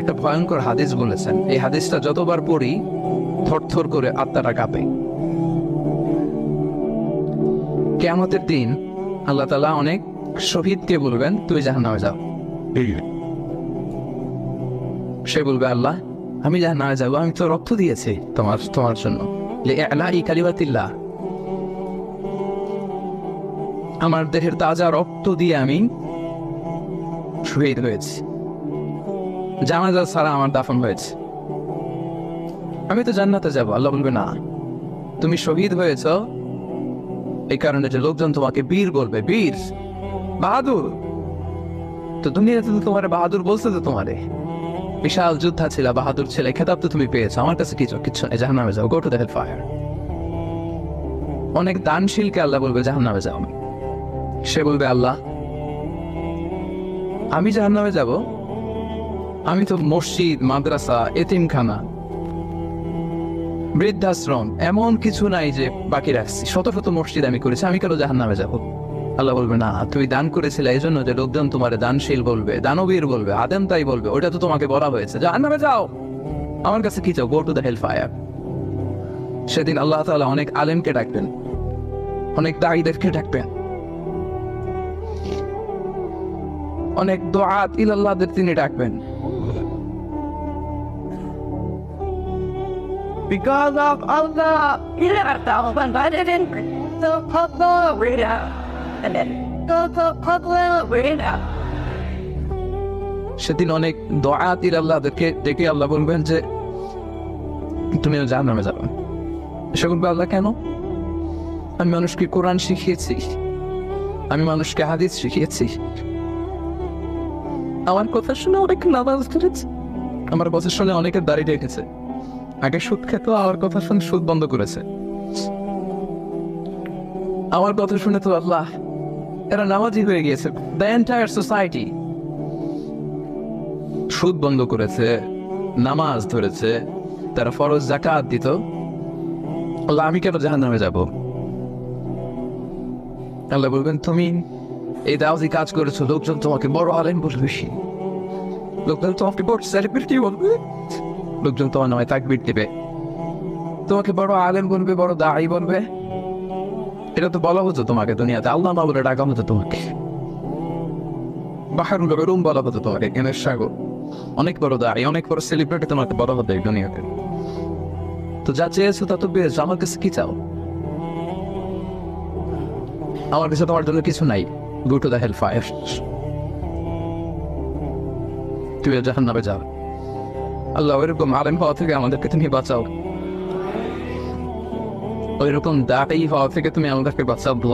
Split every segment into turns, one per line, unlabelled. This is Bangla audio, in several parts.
একটা ভয়ঙ্কর হাদিস বলেছেন। এই হাদিসটা যতবার পড়ি থরথর করে আত্মাটা কাঁপে। কিয়ামতের দিন আল্লাহ তাআলা অনেক শহীদকে বলবেন, তুমি জাহান্নামে যাও। সে বলবে, আল্লাহ আমি জাহান্নামে যাবো, আমি তো রক্ত দিয়েছি তোমার জন্য, লিইলাই কালিমাতিল্লাহ, আমার দেহের তাজা রক্ত দিয়ে আমি শহীদ হয়েছি, জানাজা ছাড়া আমার দাফন হয়েছে, আমি তো জান্নাতে যাব। আল্লাহ বলবে, না, তুমি শহীদ হয়েছ এই কারণে যে লোকজন তোমাকে বীর বলবে, বীর, বাহাদুর। তো দুনিয়াতে তো তোমার বাহাদুর বলছে, তো তোমারে বিশাল যোদ্ধা ছিল, বাহাদুর ছিল, খেতাব তো তুমি পেয়েছো, আমার কাছে কিচ্ছু নেই, জাহান্নামে যাও, go to the hell fire. অনেক দানশীলকে আল্লাহ বলবে জাহান্নামে যাও। সে বলবে, আল্লাহ আমি জাহান্নামে যাব, আমি তো মসজিদ, মাদ্রাসা, এতিমখানা, বৃদ্ধাশ্রম এমন কিছু নাই যে বাকি রাখছি, শত শত মসজিদ আমি করেছি, আমি কেন জাহান্নামে যাব? আল্লাহ বলবে, না, তুমি দান করেছিলে এই জন্য যে লোকজন তোমার দানশীল বলবে, দানবীর বলবে, আদেম তাই বলবে, ওটা তো তোমাকে বলা হয়েছে, জাহান্নামে যাও, আমার কাছে কি চাও, go to the hell fire. সেদিন আল্লাহ তাআলা অনেক আলেমকে ডাকবেন, অনেক দাঈদেরকে ডাকবেন, অনেক দুআত ইলাল্লাহদের তিনি ডাকবেন।
Because of Allah, you have to open budgeting the public arena. And then go to public arena.
সেদিন অনেক দুআত ইলাল্লাহদেরকে ডেকে আল্লাহ বলবেন যে তুমি জাহান্নামে যাবে। সে বলবে, আল্লাহ কেন? আমি মানুষকে কোরআন শিখিয়েছি, আমি মানুষকে হাদিস শিখিয়েছি, আমার কথা শুনে অনেক নামাজ পড়েছে, আমার কথা শুনে অনেকে দাড়ি রেখেছে, আগে সুদ খেত, আমার কথা শুনে সুদ বন্ধ করেছে, আমার কথা শুনে তো আল্লাহ এরা নামাজি হয়ে গিয়েছে। দ্য এন্টায়ার সোসাইটি সুদ বন্ধ করেছে, নামাজ ধরেছে, তারা ফরজ যাকাত দিত, আল্লাহ আমি কেন জাহান্নামে যাব? আল্লাহ বলবেন, তুমি এই দাওয়াতি কাজ করেছো, লোকজন তোমাকে বড় আলেম বলবে, লোকজন তোমাকে বড় সেলিব্রিটি বলবে, লোকজন তোমার নামে তাকবীর দিবে, তোমাকে বড় আলেম বলবে, বড় দাঈ বলবে। এটা তো বলা হতো তোমাকে দুনিয়াতে, আল্লাহ না বলে ডাকা হতো তোমাকে, বাহারুল উলুম বলা হতো তোমাকে, জ্ঞানের সাগর, অনেক বড় দাঈ, অনেক বড় সেলিব্রিটি তোমাকে বলা হতো এই দুনিয়াতে। তো যা চেয়েছো তা তো পেয়েছো, আমার কাছে কি চাও? আমার কাছে তোমার জন্য কিছু নাই, go to the hell fire, তুই জাহান্নামে যাও। আল্লাহ ওইরকম আলেম হওয়া থেকে আমাদেরকে তুমি বাঁচাও, ওইরকম দাঈ হওয়া থেকে তুমি আমাদেরকে বাঁচাবো।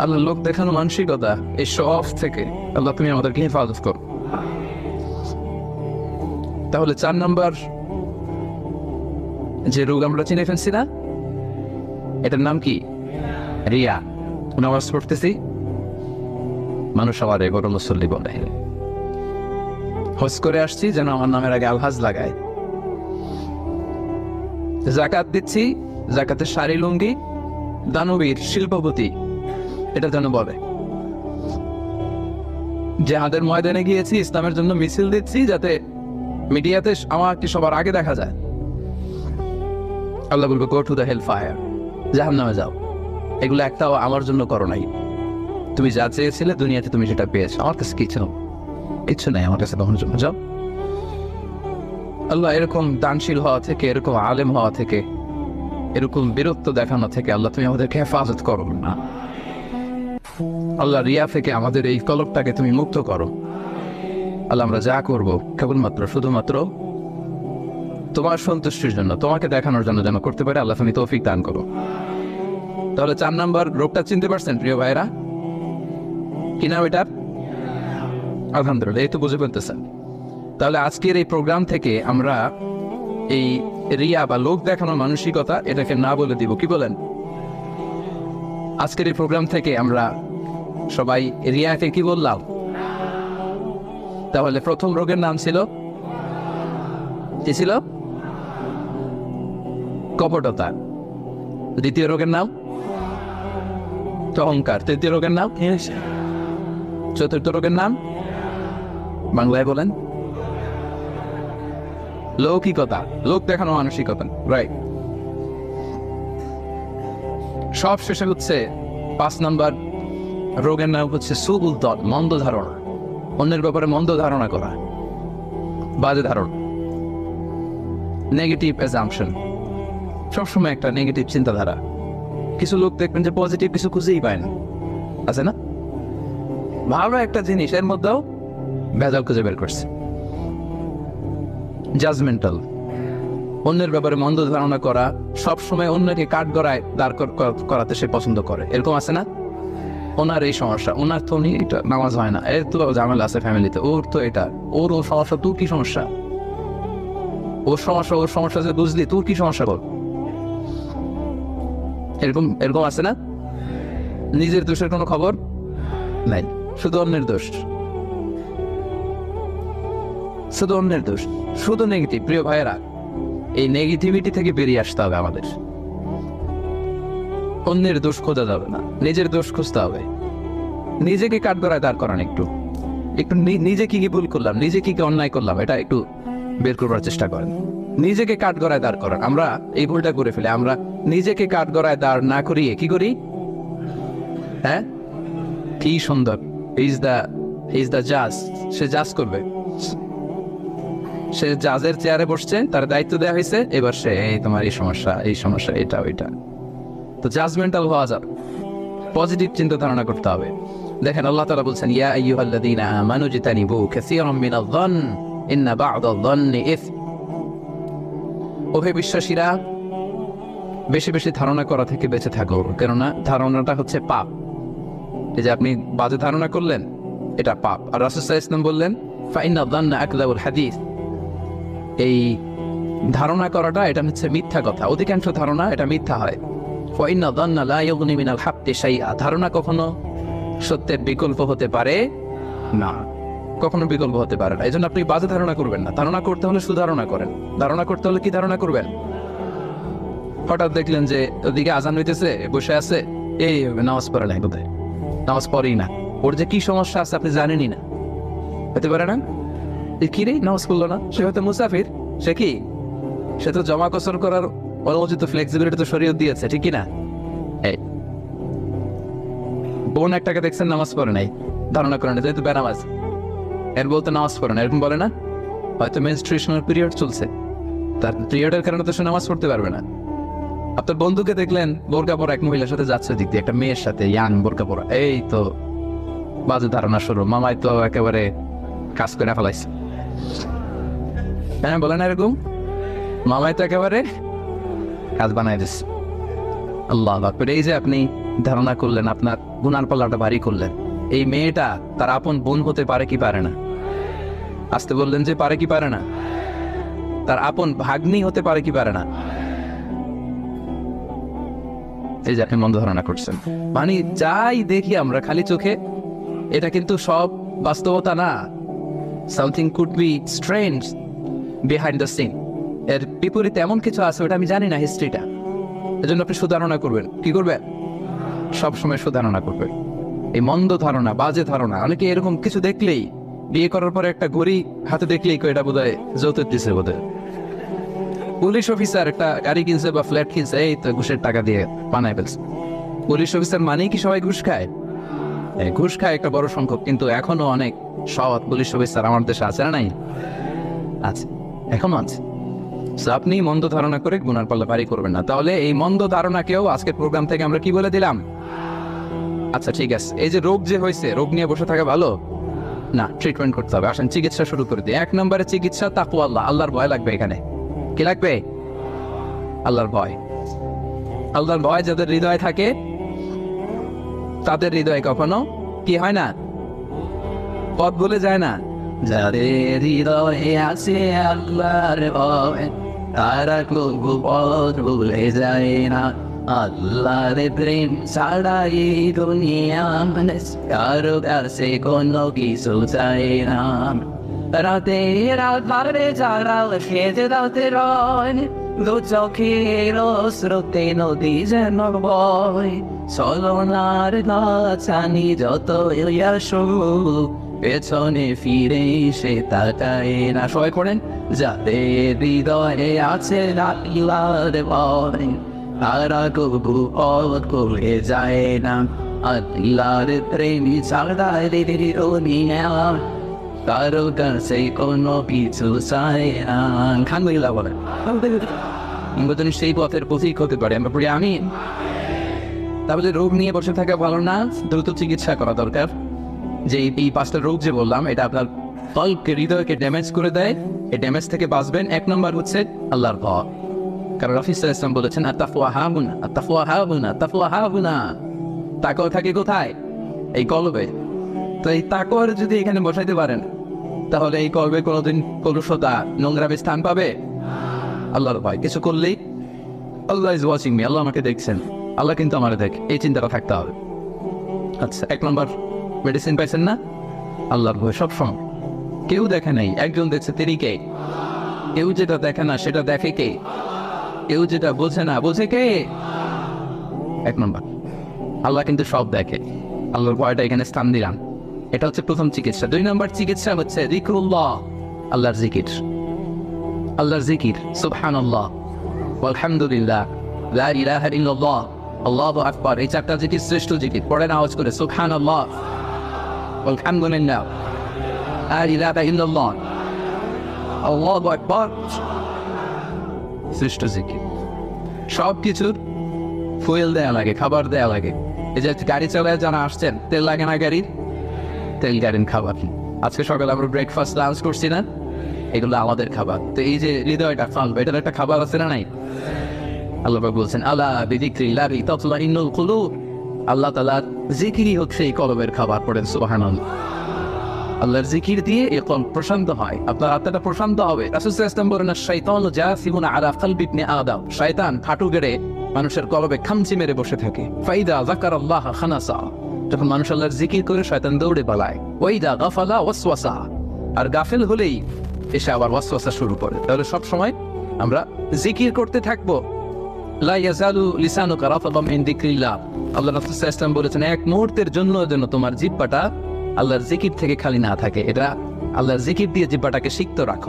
আল্লাহ লোক দেখানো মানসিকতা, এই শো অফ থেকে আল্লাহ তুমি আমাদেরকে হেফাজত করো। তাহলে 4 নাম্বার যে রোগ আমরা চিনে ফেলছি না, এটার নাম কি? রিয়া। নামাজ পড়তেছি, মানুষ আমার বড় মুসল্লি বলে, হজ করে আসছি যেন আমার নামের আগে আলহাজ লাগায়, যাকাত দিচ্ছি, যাকাতের শাড়ি লুঙ্গি দানবীর শিল্পপতি এটা যেন বলে, জিহাদের ময়দানে গিয়েছি, ইসলামের জন্য মিছিল দিচ্ছি, যাতে মিডিয়াতে আমাকে সবার আগে দেখা যায়। আল্লাহ বলবে, go to the hell fire, জাহান্নামে যাও। এগুলো একটাও আমার জন্য করো নাই, তুমি যা চেয়েছিলে দুনিয়াতে তুমি সেটা পেয়েছো, আমার কাছে কিচ্ছু নাই আমার কাছে তোমার জন্য, যাও। আল্লাহ এরকম দানশীল হওয়া থেকে, এরকম আলেম হওয়া থেকে, এরকম বীরত্ব দেখানো থেকে আল্লাহ তুমি আমাদেরকে হেফাজত করো না। আল্লাহ রিয়া থেকে আমাদের এই কলবটাকে তুমি মুক্ত করো। আল্লাহ আমরা যা করবো কেবলমাত্র শুধুমাত্র তোমার সন্তুষ্টির জন্য, তোমাকে দেখানোর জন্য যেন করতে পারে, আল্লাহ তুমি তৌফিক দান করো। তাহলে 4 নাম্বার রোগটা চিনতে পারছেন প্রিয় ভাইরা? কি নাম এটার? আলহামদুলিল্লাহ, এই তো বুঝে ফেলতেছেন। তাহলে আজকের এই প্রোগ্রাম থেকে আমরা এই রিয়া বা লোক দেখানোর মানসিকতা এটাকে না বলে দিব, কি বলেন? আজকের এই প্রোগ্রাম থেকে আমরা সবাই রিয়াকে কি বললাম? তাহলে প্রথম রোগের নাম ছিল কি ছিল? কপটতা। দ্বিতীয় রোগের নাম অহংকার। তৃতীয় রোগের নাম, চতুর্থ রোগের নাম বাংলায় বলেন লৌকিকতা, লোক দেখানো মানসিকতা, রাইট। সব শেষে হচ্ছে 5 নাম্বার রোগের নাম হচ্ছে সুউল দল, মন্দ ধারণা। অন্যের ব্যাপারে মন্দ ধারণা করা, বাজে ধারণা, নেগেটিভ অ্যাজাম্পশন, সবসময় একটা নেগেটিভ চিন্তাধারা। কিছু লোক দেখবেন যে পজিটিভ কিছু খুঁজেই পায় না, আছে না? ভালো একটা জিনিস এর মধ্যেও ভেজাল খুঁজে বের করছে। জাজমেন্টাল, অন্যের ব্যাপারে মন্দ ধারণা করা, সবসময় অন্যকে কাঠ গড়ায় দাঁড় করাতে সে পছন্দ করে, এরকম আছে না? ওনার এই সমস্যা, ওনার তো উনি এটা নামাজ হয় না, এর তো ঝামেলা আছে ফ্যামিলিতে, ওর তো এটা, ওর সমস্যা, তোর কি সমস্যা? ওর সমস্যা যে বুঝলি, তোর কি সমস্যা বল? এরকম এরকম আছে না? নিজের দোষের কোনো খবর নাই, শুধু অন্যের দোষ, শুধু অন্যের দোষ, শুধু নেগেটিভ। প্রিয় ভাইয়েরা, এই নেগেটিভিটি থেকে বেরিয়ে আসতে হবে আমাদের। অন্যের দোষ খোঁজা যাবে না, নিজের দোষ খুঁজতে হবে। নিজেকে কাঠগড়ায় দাঁড় করান, একটু একটু নিজে কি কি ভুল করলাম, নিজে কি কি অন্যায় করলাম, এটা একটু বের করবার চেষ্টা করেন। নিজেকে কাঠগড়ায় দাঁড় করান। আমরা এই ভুলটা করে ফেলি, আমরা নিজেকে কাঠগড়ায় দাঁড় না করিয়ে কি করি? হ্যাঁ, কি সুন্দর, ইজ দ্য জাজ, সে জাজ করবে, সে জাজের চেয়ারে বসছে, তার দায়িত্ব দেওয়া হয়েছে, এবার সে এই তোমার এই সমস্যা এটা ওইটা। তো জাজমেন্টাল হওয়া যাবে, পজিটিভ চিন্তা ধারণা করতে হবে। দেখেন আল্লাহ তাআলা বলছেন, ইয়া আইয়ুহাল্লাযীনা আমানু জিতানিবু কাসীরাম মিনায-যন্ন ইন্না বা'দায-যন্নি ইসম। ও হে বিশ্বাসীরা, বেশি বেশি ধারণা করা থেকে বেঁচে থাকো, কেননা ধারণাটা হচ্ছে পাপ। এই যে আপনি বাজে ধারণা করলেন, এটা পাপ। আর রাসূল সাল্লাল্লাহু আলাইহি ওয়াসাল্লাম বললেন, ফাইন্নায-যন্না আকযাবুল হাদীস, এই ধারণা করাটা এটা হচ্ছে মিথ্যা কথা, অধিকাংশ ধারণা এটা মিথ্যা হয়। ফাইন্নায-যন্না লা ইউগনি মিনাল হাক্কি শাইআ, ধারণা কখনো সত্যের বিকল্প হতে পারে না, কখনো বিকল্প হতে পারে না। এই জন্য আপনি বাজে ধারণা করবেন না। ধারণা করতে হলে সুধারণা করেন। ধারণা করতে হলে কি ধারণা করবেন? হঠাৎ দেখলেন যে ওদিকে আজান হইতেছে, বসে আছে, এই নামাজ পড়ে নাই, বোধহয় নামাজ পড়েই না, ওর যে কি সমস্যা আছে আপনি জানেনই না, হতে পারে না? কি রে নামাজ পড়লো না? সে হয়তো মুসাফির, সে কি, সে তো জমা কসর করার অনুমোচিত ফ্লেক্সিবিলিটি তো শরীয়ত দিয়েছে, ঠিক কি না? এই বোন একটাকে দেখছেন নামাজ পড়ে নাই, ধারণা করেন যেহেতু বেনামাজ, এর বলতে নামাজ পড়ে না, এরকম বলে না? হয়তো মেনস্ট্রুয়েশনাল পিরিয়ড চলছে, তার পিরিয়ডের কারণে তো সে নামাজ পড়তে পারবে না। আপনার বন্ধুকে দেখলেন বোরকা পরা এক মহিলার সাথে যাচ্ছে, দিক দিয়ে একটা মেয়ের সাথে, ইয়াং বোরকা পরা, এই তো বাজে ধারণা শুরু, মামাই তো একেবারে কাজ করে ফেলাইছে। হ্যাঁ, বলে না এরকম? মামাই তো একেবারে কাজ বানাই দিচ্ছে। আল্লাহ আকবার। এই যে আপনি ধারণা করলেন, আপনার গুনার পাল্লাটা ভারী করলেন। এই মেয়েটা তার আপন বোন হতে পারে কি পারে না? আসতে বললেন যে পারে কি পারে না? তার আপন ভাগ্নি হতে পারে কি পারে না? এই যে আপনি মন্দ ধারণা করছেন, মানে যাই দেখি আমরা খালি চোখে, এটা কিন্তু সব বাস্তবতা না। Something could be strange behind the scene, এর বিপরীতে এমন কিছু আছে, ওটা আমি জানি না হিস্ট্রিটা। এজন্য আপনি সুধারণা করবেন। কি করবেন? সবসময় সুধারণা করবেন। এই মন্দ ধারণা, বাজে ধারণা, অনেকে এরকম কিছু দেখলেই, বিয়ে করার পরে একটা ঘড়ি হাতে দেখলেই এটা বোধহয় যৌতুক দিছে, বোধহয় পুলিশ অফিসার একটা গাড়ি কিনছে বা ফ্ল্যাট কিনছে, এই তো ঘুষের টাকা দিয়ে বানায় ফেলছে। পুলিশ অফিসার মানেই কি সবাই ঘুষ খায়? ঘুষ খায় একটা বড় সংখ্যক, কিন্তু এখনো অনেক সৎ পুলিশ অফিসার আমার দেশে আছে না? নাই? আছে, এখনো আছে। আপনি মন্দ ধারণা করে গুনার পাল্লা ভারী করবেন না। তাহলে এই মন্দ ধারণাকেও আজকের প্রোগ্রাম থেকে আমরা কি বলে দিলাম? আচ্ছা ঠিক আছে, এই যে রোগ যে হয়েছে, রোগ নিয়ে বসে থাকা ভালো না, ট্রিটমেন্ট করতে হবে। আসেন চিকিৎসা শুরু করে দিই। 1 নম্বরে চিকিৎসা তাকওয়া আল্লাহ, আল্লাহর ভয় লাগবে। এখানে কি লাগবে? আল্লাহর ভয়। আল্লাহর ভয় যাদের হৃদয়ে থাকে, তাদের হৃদয়ে কখনো কি হয় না? পথ ভুলে যায় না। যাদের হৃদয়ে আছে আল্লাহর ভয়, তারা কবু পথ ভুলে যায় না। আল্লাহর প্রেম ছাড়া এই দুনিয়া মানে কারো কাছে কোনো কিছু চায় না। রাতের আধারে যারা খেতে রাতে রয়, দু চোখের স্রোতে নদী যেন বয়। চলনার গাছানি যত আসুক, পেছনে ফিরে সে তাকায় না। সবাই করেন, যাদের হৃদয়ে আছে আল্লাহর ভয় তারা কবু পথ করে যায় না। আল্লাহর প্রেমী ছাড়া কারো কাছে কোনো কিছু চায় না। আলহামদুলিল্লাহ বলেন, আমরা যেন সেই পথের পথিক হতে পারি। আমরা পড়ি আমিন। তাহলে রোগ নিয়ে বসে থাকা ভালো না, দ্রুত চিকিৎসা করা দরকার। যে এই 5টা রোগ যে বললাম, এটা আপনার কলকে, হৃদয়কে ড্যামেজ করে দেয়। এই ড্যামেজ থেকে বাঁচবেন 1 নম্বর হচ্ছে আল্লাহর ভয়। কারণ রাফিজ ইসলাম বলেছেন, আত্তাকওয়া হাহুনা, আত্তাকওয়া হাহুনা, তাকওয়া হাহুনা। তাকওয়া থাকে কোথায়? এই কলবে। তো এই তাকওয়ার যদি এখানে বসাইতে পারেন, তাহলে এই কলবে কোনোদিন কলুষতা, নোংরামে স্থান পাবে? আল্লাহর ভয়। কিছু করলেই আল্লাহ ইজ ওয়াচিং মি, আল্লাহ আমাকে দেখছেন, আল্লাহ কিন্তু আমার দেখে, এই চিন্তাটা থাকতে হবে। আচ্ছা, 1 নম্বর মেডিসিন পাইছেন না? আল্লাহর ভয় সবসময়। কেউ দেখে নাই, একজন দেখছে, তিনি কে? কেউ যেটা দেখে না সেটা দেখে কে? কেউ যেটা বোঝে না বোঝে কে? 1 নম্বর। আল্লাহ কিন্তু সব দেখে, আল্লাহর ভয়টা এখানে স্থান দিলাম। এটা হচ্ছে প্রথম চিকিৎসা। 2 নম্বর চিকিৎসা হচ্ছে যিকরুল্লাহ, আল্লাহর জিকির। আল্লাহর জিকির, সুবহানাল্লাহ, আলহামদুলিল্লাহ, লা ইলাহা ইল্লাল্লাহ, আল্লাহু আকবার। এই 4টা জিকির শ্রেষ্ঠ জিকির। পড়েন আওয়াজ করে, সুবহানাল্লাহ, আলহামদুলিল্লাহ, লা ইলাহা ইল্লাল্লাহ, আল্লাহু আকবার। শ্রেষ্ঠ জিকির। সব কিছুর ফুয়েল দেয়া লাগে, খাবার দেয়া লাগে। এই যে গাড়ি চালায় যারা আসছেন, তেল লাগে না গাড়ির? তেল গাড়ির খাবার। আজকে সকালে আমরা ব্রেকফাস্ট লাঞ্চ করছি না, এগুলো আমাদের খাবার। তো এই যে হৃদয়টা ফালবে, এটার একটা খাবার আছে না নাই? আল্লাহ পাক বলছেন, আলা বিযিকরিল্লাহি তাতমাইন্নুল কুলুব। আল্লাহ তাআলার জিকিরই হচ্ছে এই কলবের খাবার। পড়েন সুবহানাল্লাহ। আল্লাহর জিকির দিয়ে এই কলব প্রশান্ত হয়, আপনার আত্মাটা প্রশান্ত হবে। রাসূল সাল্লাল্লাহু আলাইহি ওয়াসাল্লাম বলেন, শাইতানু জাসিমুন আলা কলবি ইবনে আদম। শয়তান হাঁটু গেড়ে মানুষের কলবে খামচি মেরে বসে থাকে। ফাইদা যাকারাল্লাহ খানাসা। যখন মানুষ আল্লাহর জিকির করে, শয়তান দৌড়ে পালায়। ওয়াইদা গাফালা ওয়াসওয়াসা। আর গাফিল হলেই এসে আবার ওয়াসওয়াসা শুরু করে। তাহলে সব সময় আমরা জিকির করতে থাকবো। লা ইয়াজালু লিসানুকা রাতাবাম মিন যিকরিল্লাহ। আল্লাহ রাসূল সাল্লাল্লাহু আলাইহি ওয়াসাল্লাম বলেছেন, 1 মুহূর্তের জন্য যেন তোমার জিহ্বাটা আল্লাহর জিকির থেকে খালি না থাকে। এটা আল্লাহর জিকির দিয়ে জিহ্বাটাকে সিক্ত রাখো।